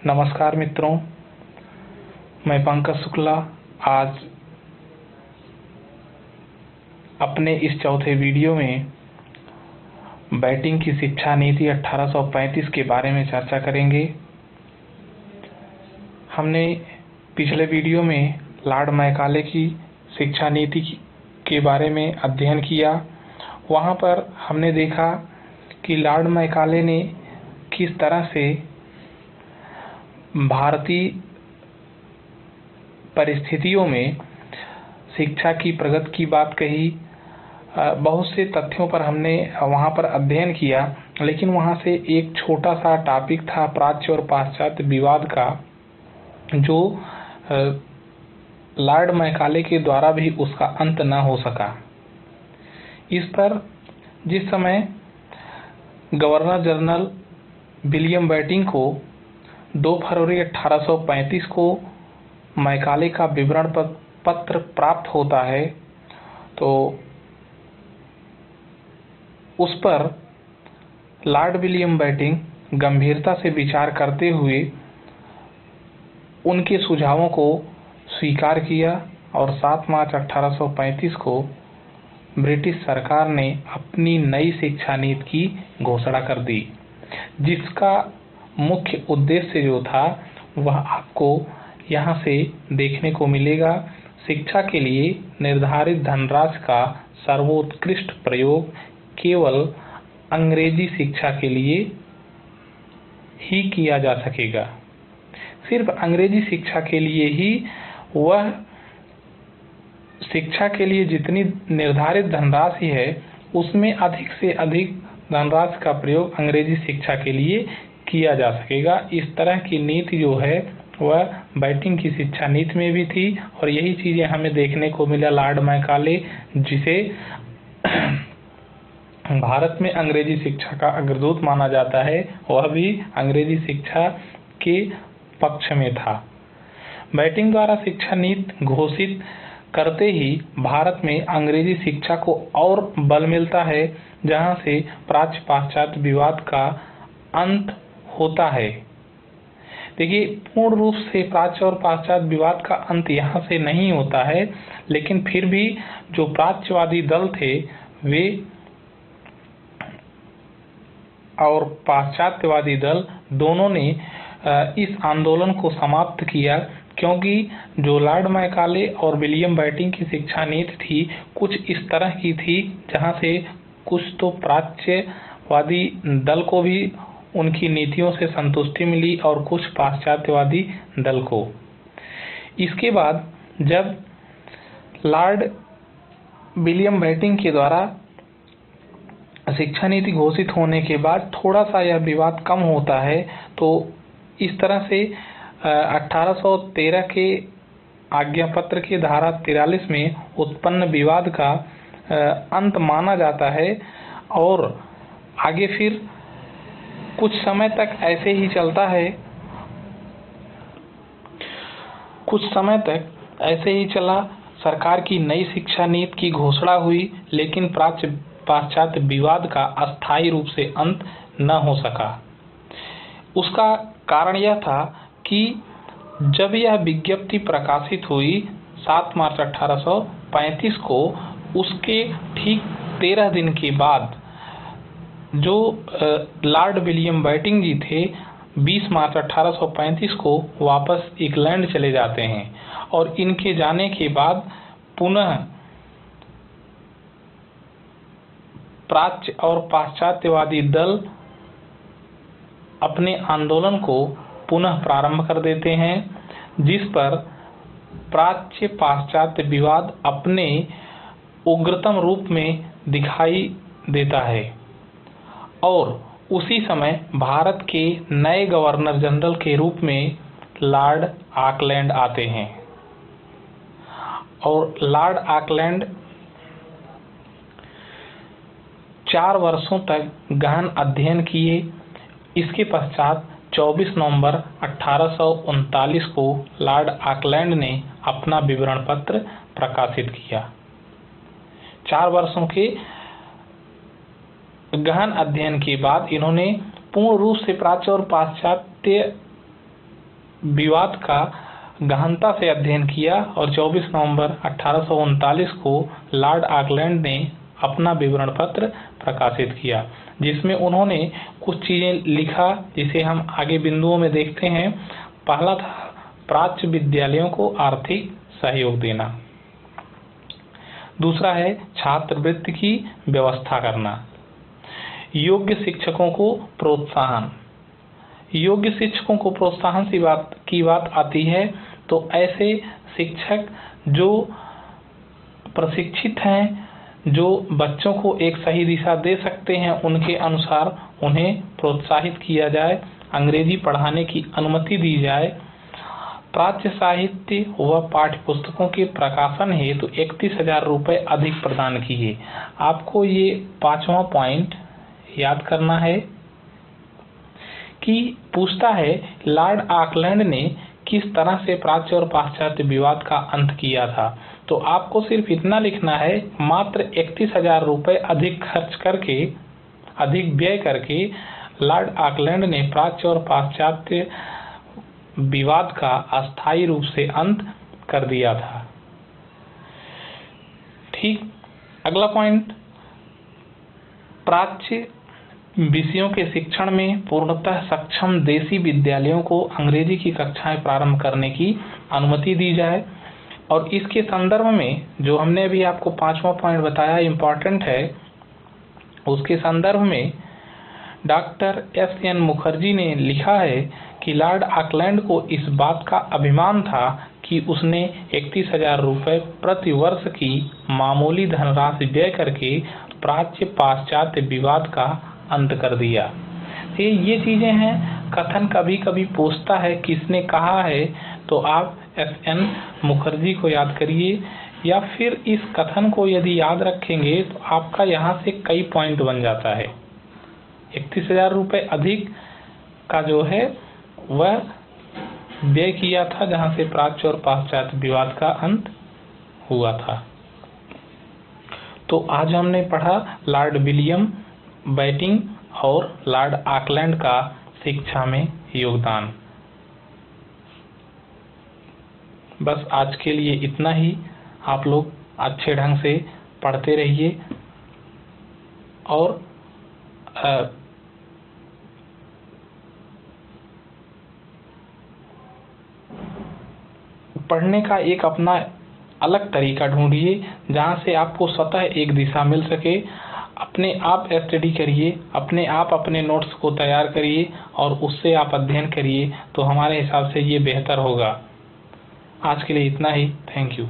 नमस्कार मित्रों, मैं पंकज शुक्ला आज अपने इस चौथे वीडियो में बैटिंग की शिक्षा नीति 1835 के बारे में चर्चा करेंगे। हमने पिछले वीडियो में लॉर्ड मैकाले की शिक्षा नीति के बारे में अध्ययन किया। वहाँ पर हमने देखा कि लॉर्ड मैकाले ने किस तरह से भारतीय परिस्थितियों में शिक्षा की प्रगति की बात कही। बहुत से तथ्यों पर हमने वहाँ पर अध्ययन किया, लेकिन वहाँ से एक छोटा सा टॉपिक था प्राच्य और पाश्चात्य विवाद का, जो लॉर्ड मैकाले के द्वारा भी उसका अंत न हो सका। इस पर जिस समय गवर्नर जनरल विलियम बेंटिंक को 2 फरवरी 1835 को मैकाले का विवरण पत्र प्राप्त होता है, तो उस पर लॉर्ड विलियम बेंटिंक गंभीरता से विचार करते हुए उनके सुझावों को स्वीकार किया और 7 मार्च 1835 को ब्रिटिश सरकार ने अपनी नई शिक्षा नीति की घोषणा कर दी, जिसका मुख्य उद्देश्य जो था वह आपको यहाँ से देखने को मिलेगा। शिक्षा के लिए निर्धारित धनराशि का सर्वोत्कृष्ट प्रयोग केवल अंग्रेजी शिक्षा के लिए ही किया जा सकेगा। सिर्फ अंग्रेजी शिक्षा के लिए ही, वह शिक्षा के लिए जितनी निर्धारित धनराशि है उसमें अधिक से अधिक धनराशि का प्रयोग अंग्रेजी शिक्षा के लिए किया जा सकेगा। इस तरह की नीति जो है वह बेंटिंक की शिक्षा नीति में भी थी, और यही चीजें हमें देखने को मिला लॉर्ड मैकाले, जिसे भारत में अंग्रेजी शिक्षा का अग्रदूत माना जाता है, वह भी अंग्रेजी शिक्षा के पक्ष में था। बेंटिंक द्वारा शिक्षा नीति घोषित करते ही भारत में अंग्रेजी शिक्षा को और बल मिलता है, जहां से प्राच्य पाश्चात्य विवाद का अंत होता है। देखिए, पूर्ण रूप से प्राच्य और पाश्चात्य विवाद का अंत यहाँ से नहीं होता है, लेकिन फिर भी जो प्राच्यवादी दल थे वे और पाश्चात्यवादी दल दोनों ने इस आंदोलन को समाप्त किया, क्योंकि जो लॉर्ड मैकाले और विलियम बेंटिंक की शिक्षा नीति थी कुछ इस तरह की थी, जहां से कुछ तो प्राच्यवादी दल को भी उनकी नीतियों से संतुष्टि मिली और कुछ पाश्चात्यवादी दल को। इसके बाद जब लॉर्ड विलियम बेंटिंक के द्वारा शिक्षा नीति घोषित होने के बाद थोड़ा सा यह विवाद कम होता है, तो इस तरह से 1813 के आज्ञा पत्र के धारा 43 में उत्पन्न विवाद का अंत माना जाता है, और आगे फिर कुछ समय तक ऐसे ही चलता है। कुछ समय तक ऐसे ही चला, सरकार की नई शिक्षा नीति की घोषणा हुई, लेकिन प्राच्य पाश्चात्य विवाद का अस्थायी रूप से अंत न हो सका। उसका कारण यह था कि जब यह विज्ञप्ति प्रकाशित हुई 7 मार्च 1835 को, उसके ठीक 13 दिन के बाद जो लॉर्ड विलियम बेंटिंक जी थे 20 मार्च 1835 को वापस इंग्लैंड चले जाते हैं, और इनके जाने के बाद पुनः प्राच्य और पाश्चात्यवादी दल अपने आंदोलन को पुनः प्रारंभ कर देते हैं, जिस पर प्राच्य पाश्चात्य विवाद अपने उग्रतम रूप में दिखाई देता है। और उसी समय भारत के नए गवर्नर जनरल के रूप में लॉर्ड ऑकलैंड आते हैं, और लॉर्ड ऑकलैंड 4 वर्षों तक गहन अध्ययन किए। इसके पश्चात 24 नवंबर 1839 को लॉर्ड ऑकलैंड ने अपना विवरण पत्र प्रकाशित किया। 4 वर्षों के गहन अध्ययन के बाद इन्होंने पूर्ण रूप से प्राच्य और पाश्चात्य विवाद का गहनता से अध्ययन किया और 24 नवंबर 1839 को लॉर्ड ऑकलैंड ने अपना विवरण पत्र प्रकाशित किया, जिसमें उन्होंने कुछ चीजें लिखा जिसे हम आगे बिंदुओं में देखते हैं। पहला था प्राच्य विद्यालयों को आर्थिक सहयोग देना। दूसरा है छात्रवृत्ति की व्यवस्था करना। योग्य शिक्षकों को प्रोत्साहन। योग्य शिक्षकों को प्रोत्साहन की बात आती है तो ऐसे शिक्षक जो प्रशिक्षित हैं, जो बच्चों को एक सही दिशा दे सकते हैं, उनके अनुसार उन्हें प्रोत्साहित किया जाए, अंग्रेजी पढ़ाने की अनुमति दी जाए। प्राच्य साहित्य व पाठ्य पुस्तकों के प्रकाशन हेतु 31,000 रुपये अधिक प्रदान किए। आपको ये 5वां पॉइंट याद करना है कि पूछता है लॉर्ड ऑकलैंड ने किस तरह से प्राच्य और पाश्चात्य विवाद का अंत किया था। तो आपको सिर्फ इतना लिखना है, मात्र 31,000 रुपये अधिक व्यय करके लॉर्ड ऑकलैंड ने प्राच्य और पाश्चात्य विवाद का अस्थायी रूप से अंत कर दिया था। ठीक, अगला पॉइंट, प्राच्य विषयों के शिक्षण में पूर्णतः सक्षम देसी विद्यालयों को अंग्रेजी की कक्षाएं प्रारंभ करने की अनुमति दी जाए। और इसके संदर्भ में जो हमने अभी आपको 5वां पॉइंट बताया इम्पोर्टेंट है, उसके संदर्भ में डॉक्टर S.N. मुखर्जी ने लिखा है कि लॉर्ड ऑकलैंड को इस बात का अभिमान था कि उसने 31,000 रुपये प्रति वर्ष की मामूली धनराशि व्यय करके प्राच्य पाश्चात्य विवाद का अंत कर दिया। ये चीजें हैं। कथन कभी कभी पूछता है किसने कहा है, तो आप S.N. मुखर्जी को याद करिए, या फिर इस कथन को यदि याद रखेंगे तो आपका यहाँ से कई पॉइंट बन जाता है। 31,000 रुपये अधिक का जो है वह व्यय किया था, जहाँ से प्राच्य और पाश्चात्य विवाद का अंत हुआ था। तो आज हमने पढ़ा लॉर्ड विलियम बैटिंग और लॉर्ड ऑकलैंड का शिक्षा में योगदान। बस आज के लिए इतना ही। आप लोग अच्छे ढंग से पढ़ते रहिए और पढ़ने का एक अपना अलग तरीका ढूंढिए जहां से आपको स्वतः एक दिशा मिल सके। अपने आप स्टडी करिए, अपने आप अपने नोट्स को तैयार करिए और उससे आप अध्ययन करिए, तो हमारे हिसाब से ये बेहतर होगा। आज के लिए इतना ही। Thank you.